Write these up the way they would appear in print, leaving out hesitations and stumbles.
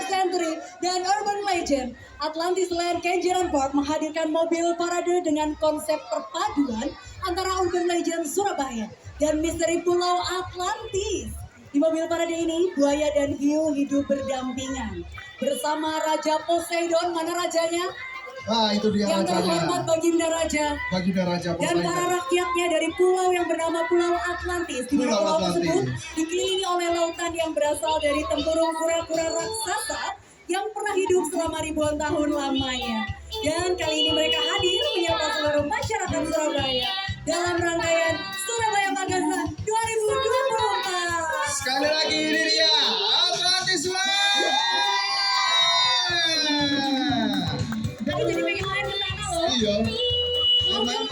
Century dan Urban Legend, Atlantis Land Kenjeran Park menghadirkan mobil parade dengan konsep perpaduan antara Urban Legend Surabaya dan Misteri Pulau Atlantis. Di mobil parade ini, buaya dan hiu hidup berdampingan. Bersama Raja Poseidon, mana rajanya? Wah, itu dia yang rajanya. terhormat Baginda Raja. Baginda Raja Dan para rakyatnya dari pulau yang bernama Pulau Atlantis. Di mana pulau tersebut dikelilingi oleh lautan yang berasal dari tempurung kura-kura raksasa yang pernah hidup selama ribuan tahun lamanya. Dan kali ini mereka hadir menyapa seluruh masyarakat Surabaya dalam rangkaian Surabaya Magasa 2024. Sekali lagi ini dia Atlantis Land. Tadi jadi pengen main ke sana loh. Iya. Main.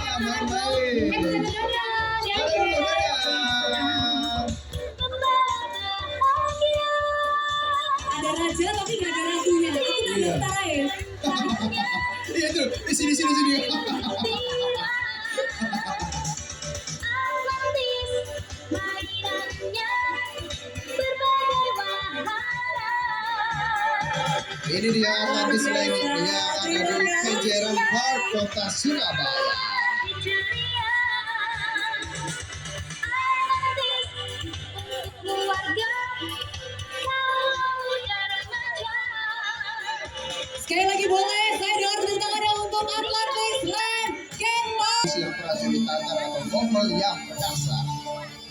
Ada raja tapi gak ada ratunya. Itu tadi utara ya. Iya itu di sini. Ini dia Atlantis Land yang ada di Kenjeran Park, Kota Surabaya. Sekali lagi boleh, saya dengar tepuk tangannya untuk Atlantis Land Kenjeran. Yang prajurit Tatar atau Mongol yang berdasar.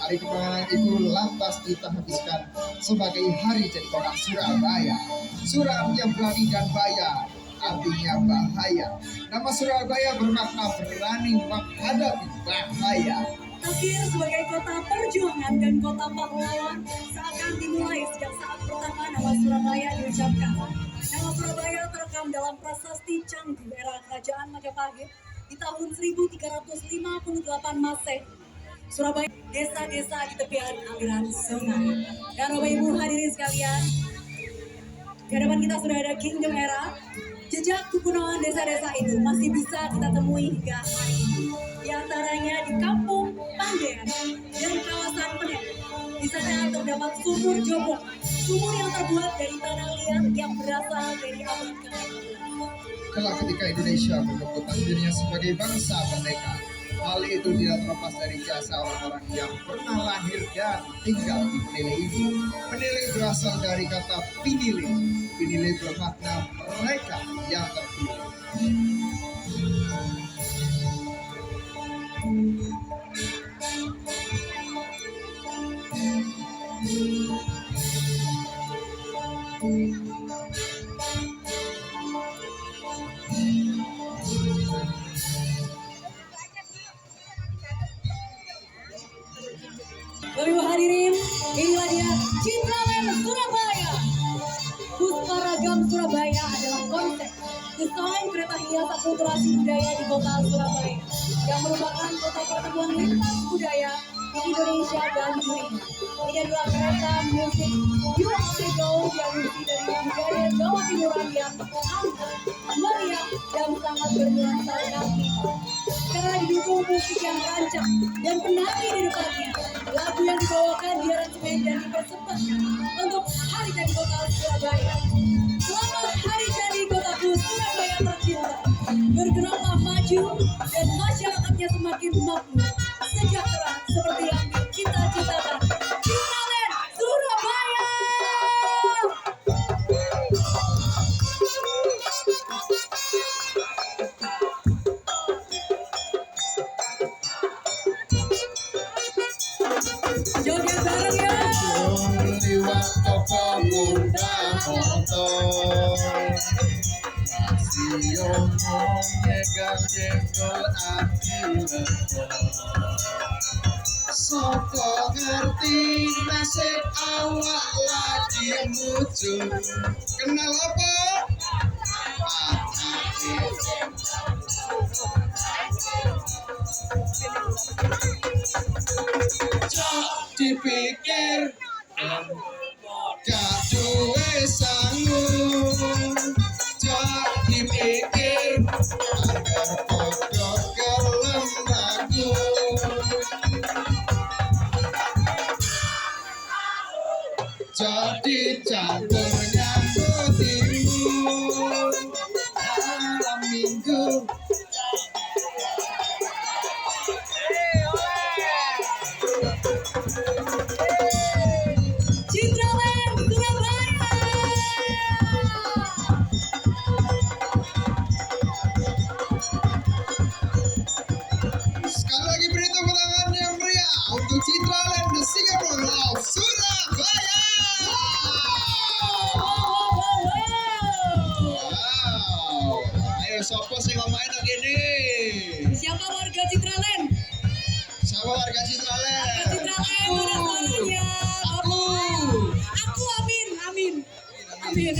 Hari kemenangan itu lantas kita habiskan sebagai hari jadi kota Surabaya. Suram yang berani dan baya, artinya bahaya. Nama Surabaya bermakna berani menghadapi bahaya. Akhir sebagai kota perjuangan dan kota pahlawan seakan dimulai sejak saat pertama nama Surabaya diucapkan. Nama Surabaya terekam dalam prasasti Canggu era Kerajaan Majapahit di tahun 1358 Masehi. Surabaya, desa-desa di tepian aliran sungai. Dan Bapak Ibu hadirin sekalian, di hadapan kita sudah ada Kingdom Era. Jejak kekunoan desa-desa itu masih bisa kita temui hingga hari ini. Di antaranya di Kampung Pandean dan kawasan Penen. Di sana terdapat sumur Jobong, sumur yang terbuat dari tanah liat yang berasal dari abad ke-15. Kelak ketika Indonesia menyebutkan dirinya sebagai bangsa merdeka, hal itu tidak terlepas dari jasa orang-orang yang pernah lahir dan tinggal di Penile ini. Penile berasal dari kata pinile. Pinile bermakna mereka yang terpilih. Bapak Ibu hadirin, inilah dia Citraland Surabaya. Puspa Ragam Surabaya adalah konsep desain kereta hias akulturasi budaya di kota Surabaya yang merupakan kota pertemuan lintas budaya di Indonesia dan dunia. Ini adalah kereta musik UNESCO yang diisi dari budaya Jawa Timuran yang anggun, meriah, dan sangat bernuansa Nagita. Karena didukung musik yang rancak dan penari di depannya, lagu yang dibawakan diaransemen dan dipersembahkan untuk Hari Jadi Kota Surabaya. Selamat Hari Jadi Kotaku Surabaya tercinta. Bergeraklah maju dan masyarakatnya semakin makmur, sejahtera seperti yang kita citakan. Citraland Surabaya. Joget bareng ya. Liwat toko muda motor, masih omong nyegal-nyegal akhirnya. Soko ngerti nasib awak lagi muncul. Kenal apa? Cok dipikir gak duwe sanggup, cok dipikir agar podo gelem aku. Jadi campur nyambut Amin.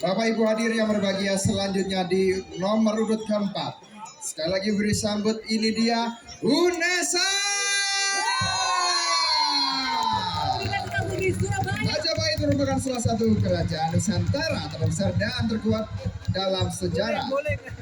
Bapak Ibu hadir yang berbahagia, selanjutnya di nomor urut keempat. Sekali lagi beri sambut, ini dia UNESA. Kita tetap di Surabaya. Majapahit merupakan salah satu kerajaan Nusantara terbesar dan terkuat dalam sejarah.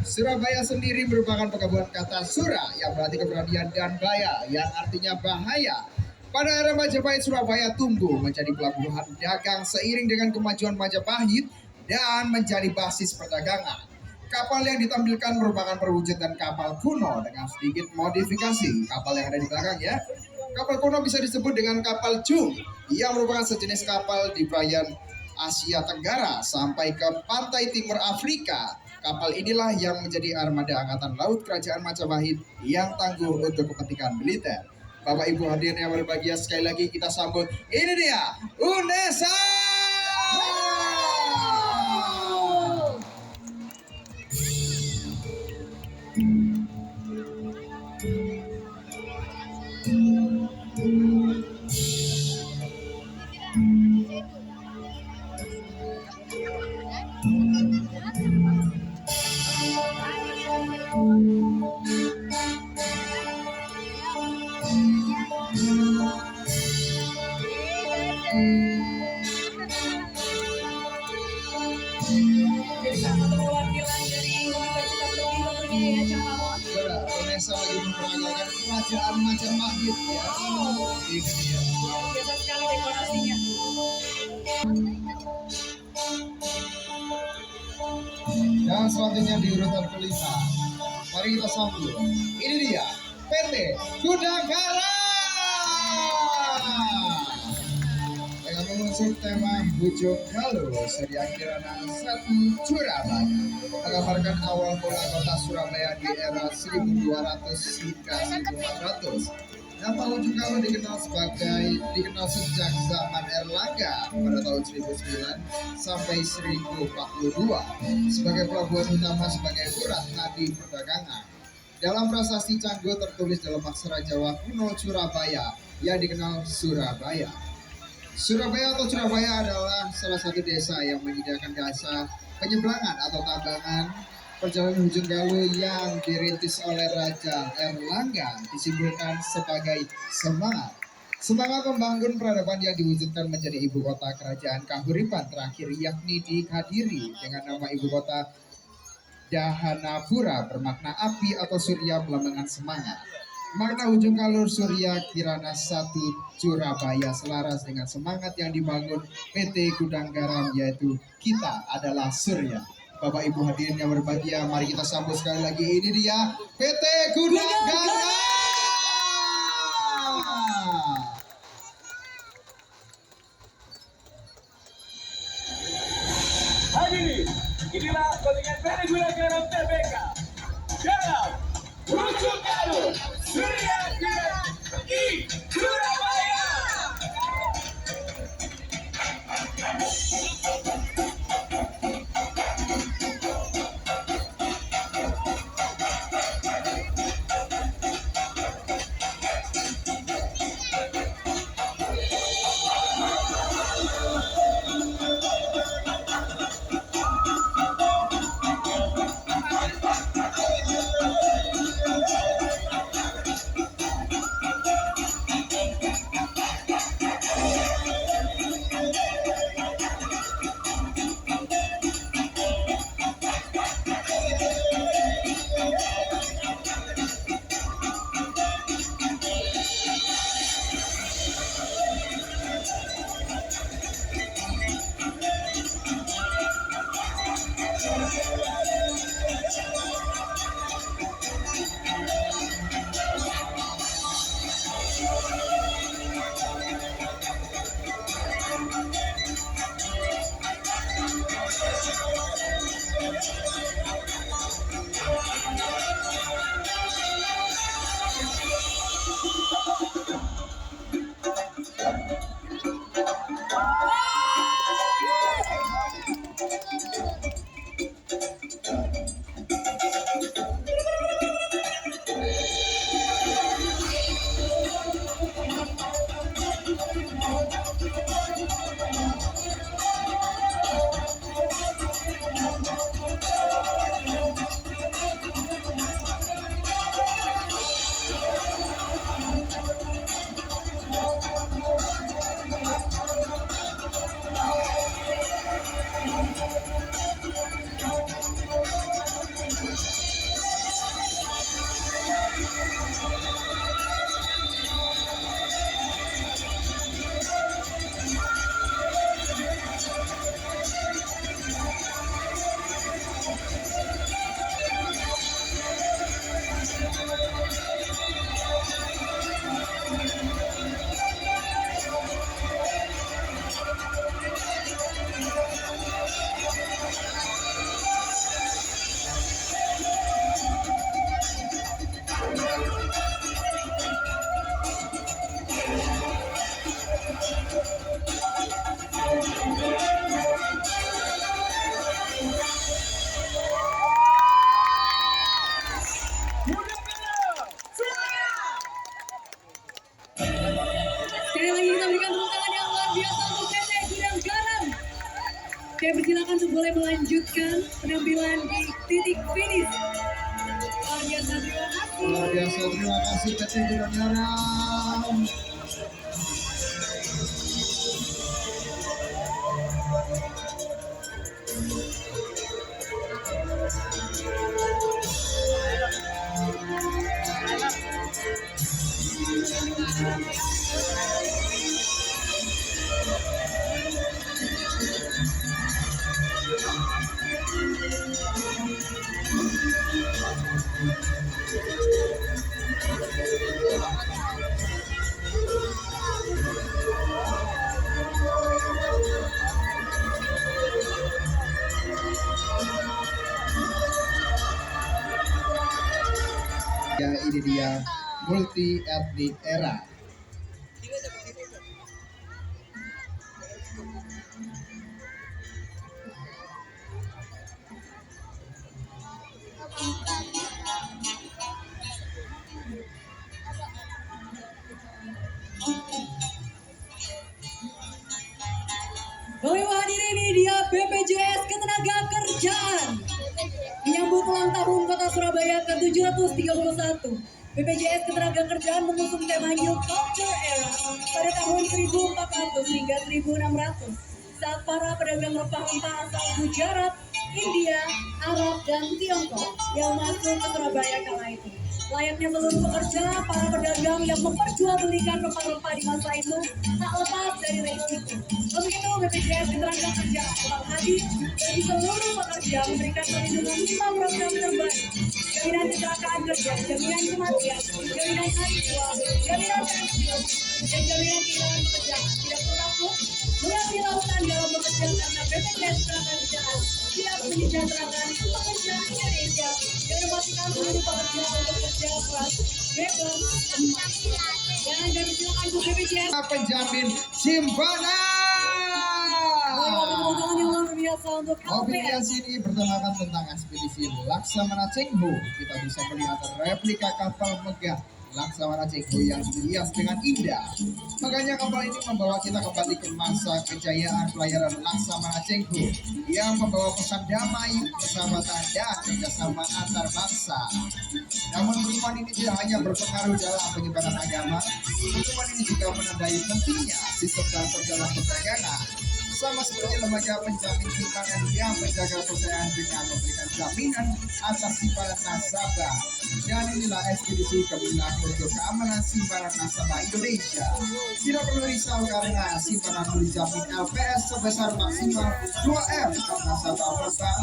Surabaya sendiri merupakan penggabungan kata sura yang berarti keberanian dan baya yang artinya bahaya. Pada era Majapahit, Surabaya tumbuh menjadi pelabuhan dagang seiring dengan kemajuan Majapahit dan menjadi basis perdagangan. Kapal yang ditampilkan merupakan perwujudan kapal kuno dengan sedikit modifikasi kapal yang ada di belakang ya. Kapal kuno bisa disebut dengan kapal cung yang merupakan sejenis kapal di perairan Asia Tenggara sampai ke pantai timur Afrika. Kapal inilah yang menjadi armada angkatan laut kerajaan Majapahit yang tangguh untuk kepentingan militer. Bapak Ibu hadirin yang berbahagia, sekali lagi kita sambut, ini dia UNESA. Jadi salah satu perwakilan dari Universitas Negeri tentunya ya, Cak Ramon. Benar, UNESA lagi memperagakan kerajaan Majapahit ya. Ini dia. Luar biasa sekali dekorasinya. Dan selanjutnya di urutan kelima, mari kita sambut, ini dia PT Gudang Garam dengan mengusung tema Bujung Galuh Surya Kirana 1 Surabaya, menggambarkan awal mula kota Surabaya di era 1200 hingga 1400. Nama Ujung Galuh dikenal sejak zaman Erlangga pada tahun 1009 sampai 1042 sebagai pelabuhan utama sebagai urat nadi perdagangan. Dalam prasasti Canggu tertulis dalam aksara Jawa kuno Surabaya yang dikenal Surabaya. Surabaya atau Surabaya adalah salah satu desa yang menyediakan jasa penyeberangan atau tambangan. Perjalanan Ujung Galuh yang dirintis oleh Raja Erlangga disimbolkan sebagai semangat membangun peradaban yang diwujudkan menjadi ibu kota kerajaan Kahuripan terakhir, yakni di Kadiri dengan nama ibu kota Dahanapura bermakna api atau surya melambangkan semangat. Makna Ujung Galuh Surya Kirana 1 Surabaya selaras dengan semangat yang dibangun PT Gudang Garam, yaitu kita adalah surya. Bapak Ibu hadirin yang berbahagia, mari kita sambut sekali lagi, ini dia PT Gudang Garam. Hadirin, inilah kontingen PT Gudang Garam TBK. Garam, Ujung Galuh, Surya Kirana di Surabaya. Oke, persilakan untuk boleh melanjutkan penampilan di titik finish. Luar biasa, terima kasih. Luar biasa, terima kasih PT Gudang. Ya, ini dia multi etnik era. Bapak Ibu hadirin, ini dia BPJS Ketenagakerjaan menyambut ulang tahun Kota Surabaya ke-731. BPJS Ketenagakerjaan mengusung tema New Culture Era pada tahun 1400 hingga 1600 saat para pedagang rempah-rempah asal Gujarat, India, Arab, dan Tiongkok yang masuk ke Surabaya kala itu. Layaknya seluruh pekerja, para pedagang yang memperjualbelikan rempah-rempah di masa itu tak lepas dari resiko. Untuk itu, BPJS Ketenagakerjaan telah hadir bagi seluruh pekerja memberikan perlindungan 5 program terbaik: jaminan kecelakaan kerja, jaminan kematian, jaminan hari tua, jaminan pensiun, dan jaminan kehilangan pekerjaan. Tidak perlu takut mengambil lautan dalam bekerja karena BPJS Ketenagakerjaan siap menyejahterakan pekerja Indonesia dan memastikan seluruh pekerja untuk kerja keras, bebas, emas. Dan dari silakan untuk BPJS. Penjamin simpanan. Tepuk tangan yang luar biasa untuk Mobil LPS. hias ini bertemakan tentang ekspedisi Laksamana Chengho. Kita bisa melihat replika kapal megah Laksamana Chengho yang dihias dengan indah. Makanya kapal ini membawa kita kembali ke masa kejayaan pelayaran Laksamana Chengho yang membawa pesan damai, persahabatan, dan kerjasama antar bangsa. Namun pertemuan ini tidak hanya berpengaruh dalam penyebaran agama, pertemuan ini juga menandai pentingnya sistem transfer dalam perdagangan. Sama seperti lembaga penjamin simpanan yang menjaga kepercayaan dengan memberikan jaminan atas simpanan nasabah. Dan inilah ekspedisi Kemenang untuk keamanan simpanan nasabah Indonesia. Tidak perlu risau karena simpanan dijamin LPS sebesar maksimal 2M per nasabah per bank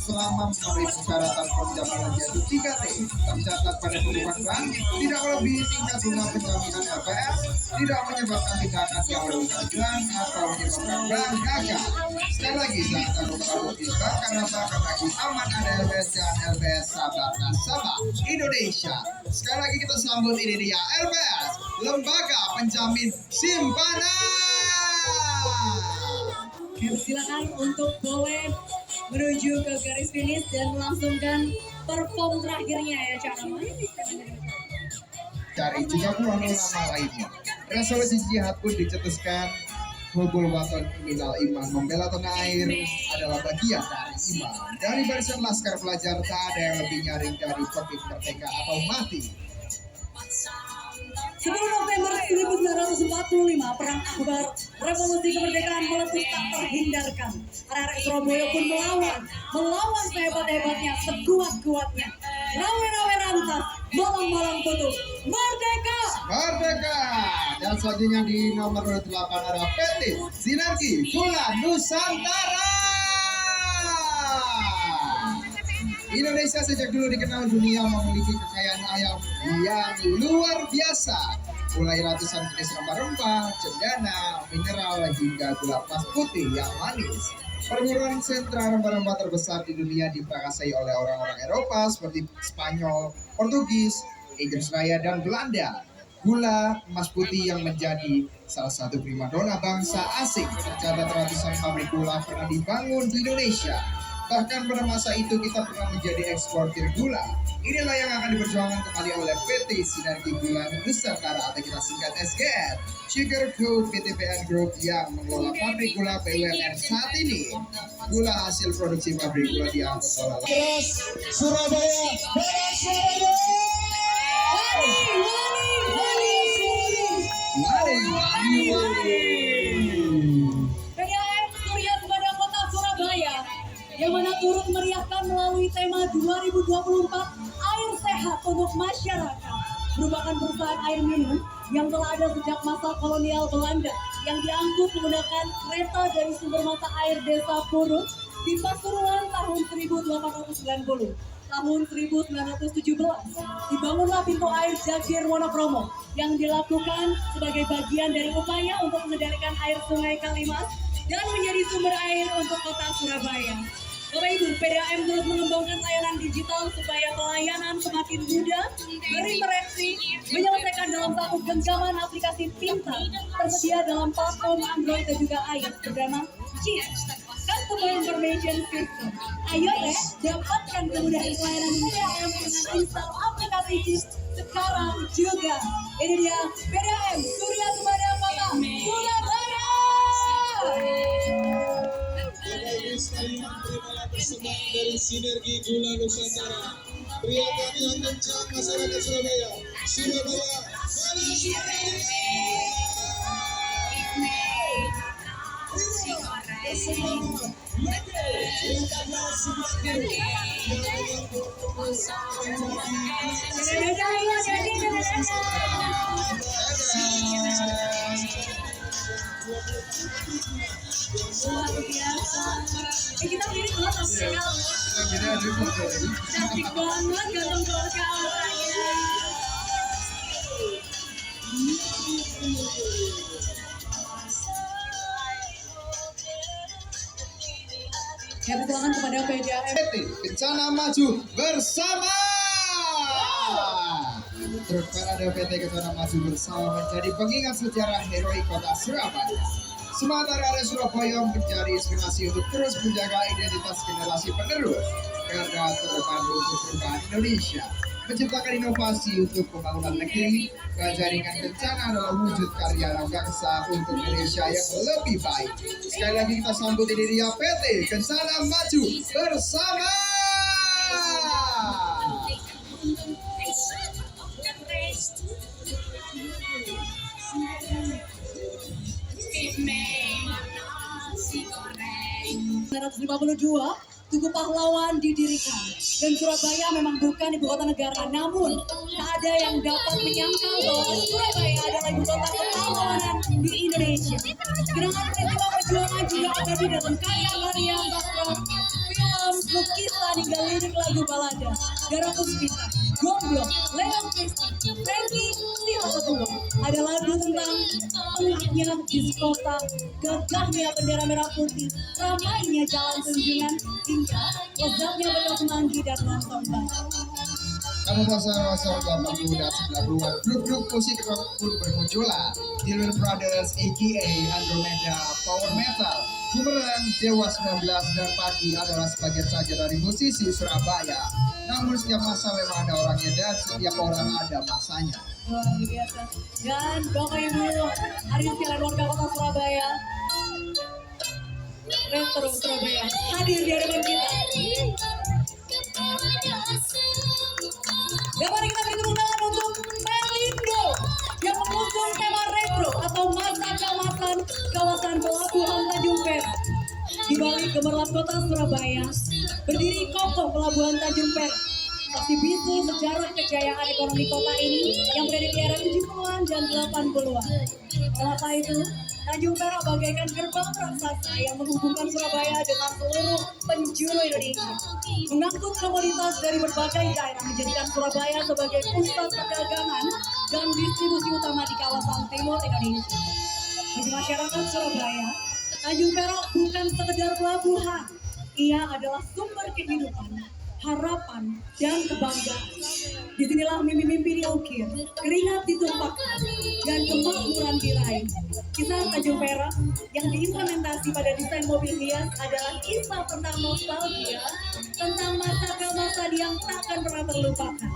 selama memenuhi persyaratan penjaminan yaitu 3T tercatat pada hubungan bank, tidak melebihi tingkat bunga penjaminan LPS, tidak menyebabkan tindakan yang merugikan atau menyebabkan bank gagal. Sekali lagi, jangan terlalu bank karena bank bagi aman ada LPS dan LPS sahabat nasabah Indonesia. Sekali lagi kita sambut, ini dia LPS, Lembaga Penjamin Simpanan. Oke, silakan untuk boleh menuju ke garis finish dan melangsungkan perform terakhirnya ya, cara Dari 30 nama lainnya. Resolusi jihad pun dicetuskan. Hubul waton minal iman, membela tanah air adalah bagian dari iman. Dari barisan laskar pelajar tak ada yang lebih nyaring dari topik merdeka atau mati. 10 November 1945, Perang Akbar, Revolusi Kemerdekaan meletus tak terhindarkan. Arek-arek Surabaya pun melawan sehebat-hebatnya, sekuat-kuatnya. Rawe-rawe rantas, malang-malang tutup, merdeka! Merdeka! Dan selanjutnya di nomor 8 ada PT Sinergi Bulan Nusantara. Indonesia sejak dulu dikenal dunia memiliki kekayaan alam yang luar biasa. Mulai ratusan jenis rempah-rempah, cendana, mineral, hingga gula pas putih yang manis. Perguruan sentra rempah-rempah terbesar di dunia diprakarsai oleh orang-orang Eropa seperti Spanyol, Portugis, Inggris Raya, dan Belanda. Gula emas putih yang menjadi salah satu primadona bangsa asing. Tercatat ratusan pabrik gula pernah dibangun di Indonesia. Bahkan pada masa itu kita pernah menjadi eksportir gula. Inilah yang akan diperjuangkan kembali oleh PT Sinergi Gula Nusantara atau kita singkat SGN, Sugar Group PTPN Group yang mengelola pabrik gula BUMN saat ini. Gula hasil produksi pabrik gula diangkut oleh Terus Surabaya, beres Surabaya. PDAM Surya Kepada Kota Surabaya yang mana turut meriahkan melalui tema 2024 Air Sehat untuk Masyarakat, merupakan perusahaan air minum yang telah ada sejak masa kolonial Belanda yang diangkut menggunakan kereta dari sumber mata air Desa Purut di Pasuruan tahun 1890. Tahun 1917 dibangunlah pintu air Jagir Wonokromo yang dilakukan sebagai bagian dari upaya untuk mengendalikan air Sungai Kalimas dan menjadi sumber air untuk kota Surabaya. Bapak Ibu, PDAM terus mengembangkan layanan digital supaya pelayanan semakin mudah, berinteraksi, menyelesaikan dalam satu genggaman aplikasi pintar tersedia dalam platform Android dan juga iOS bernama CIS, Customer Information System. Ayo dapatkan kemudahan pelayanan PDAM dengan install aplikasi CIS sekarang juga. Ini dia PDAM Surya Kepada Kota Surabaya. Terimalah persembahan dari Sinergi Gula Nusantara. Teriak kami yang kencang masyarakat Surabaya. Surabaya, beres Luar biasa. Kita mirip banget cantik banget ganteng keluarga orangnya. Ya, persilakan kepada PDAM. PT Kencana Maju bersama. Terus parade PT Kencana Maju bersama menjadi pengingat sejarah heroik kota Surabaya. Semangat area Surabaya menjadi inspirasi untuk terus menjaga identitas generasi penerus garda terdepan untuk perubahan Indonesia, menciptakan inovasi untuk pembangunan negeri, jaringan kencana adalah wujud karya bangsa untuk Indonesia yang lebih baik. Sekali lagi kita sambut ini dia PT Kencana Maju bersama. dua Tugu Pahlawan didirikan dan Surabaya memang bukan ibu kota negara, namun tak ada yang dapat menyangkal bahwa Surabaya adalah ibu kota kepahlawanan di Indonesia. Gerakan peristiwa perjuangan juga abadi dalam karya-karya sastra, film, lukisan hingga lirik lagu balada. Dara Puspita, Gomblo, Leon Christie, Frankie, Sila Ketua ada lagu tentang pengaknya di kota, gagahnya bendera merah putih, ramainya jalan tunjungan, hingga lezatnya bekas semanggi dan lontong bakar. Pada masa-masa 80 dan 90-an, grup-grup musik rock pun bermunculan. Dylan Brothers, a.k.a. Andromeda, Power Metal, Bumerang, Dewa 19, dan Pagi adalah sebagian saja dari musisi Surabaya. Namun setiap masa memang ada orangnya dan setiap orang ada masanya. Luar biasa. Dan Bapak Ibu, hari ini sekalian warga kota Surabaya, Retro Surabaya hadir di hadapan kita. Dan mari kita beri tepuk tangan untuk Pelindo yang mengusung tema retro atau masa keemasan kawasan pelabuhan Tanjung Perak. Di balik gemerlap kota Surabaya, berdiri kokoh pelabuhan Tanjung Perak. Saksi bisu sejarah kejayaan ekonomi kota ini yang berada di era 70-an dan 80-an. Masa itu, Tanjung Perak bagaikan gerbang raksasa yang menghubungkan Surabaya dengan seluruh penjuru Indonesia. Mengangkut komoditas dari berbagai daerah menjadikan Surabaya sebagai pusat perdagangan dan distribusi utama di kawasan timur Indonesia. Bagi masyarakat Surabaya, Tanjung Perak bukan sekedar pelabuhan. Ia adalah sumber kehidupan, harapan, dan kebanggaan. Disinilah mimpi-mimpi diukir, keringat ditumpahkan, dan kemakmuran diraih. Kisah Tanjung Perak yang diimplementasi pada desain mobil hias adalah kisah tentang nostalgia, tentang masa ke masa yang takkan pernah terlupakan.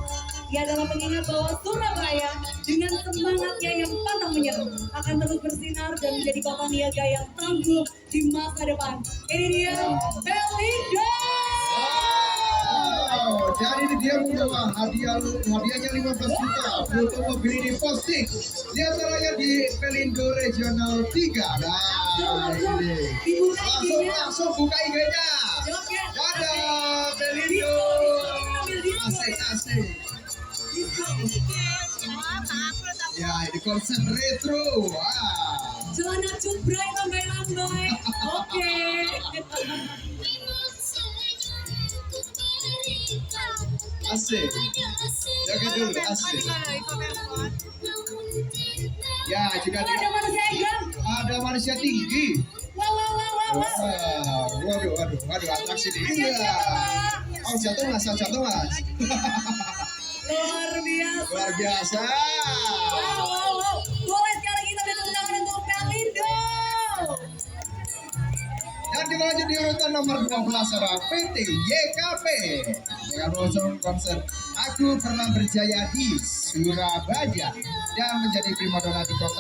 Ia adalah pengingat bahwa Surabaya dengan semangatnya yang pantang menyerah akan terus bersinar dan menjadi kota niaga yang tangguh di masa depan. Ini dia Pelindo. Wow, jadi ini dia membawa hadiahnya 15 juta untuk mobil ini posting. Lihat caranya di Pelindo Regional 3. Nah, ini. Langsung buka IG-nya. Dadah, Pelindo. Asik. Ya, ini konsep retro. Wah. Celana cubray lambai-lambai. Oke. Asik. Jaga dulu, asik. Ya, juga Ada manusia yang ada manusia tinggi. wow. Waduh, atraksi ini. Iya. Oh, jatuh mas. luar biasa. Luar biasa. Wow. Boleh sekali kita beri tepuk tangan untuk Pelindo. Dan kita lanjut di urutan nomor 12 adalah PT YKP dengan mengusung konsep Aku Pernah Berjaya di Surabaya dan menjadi primadona di kota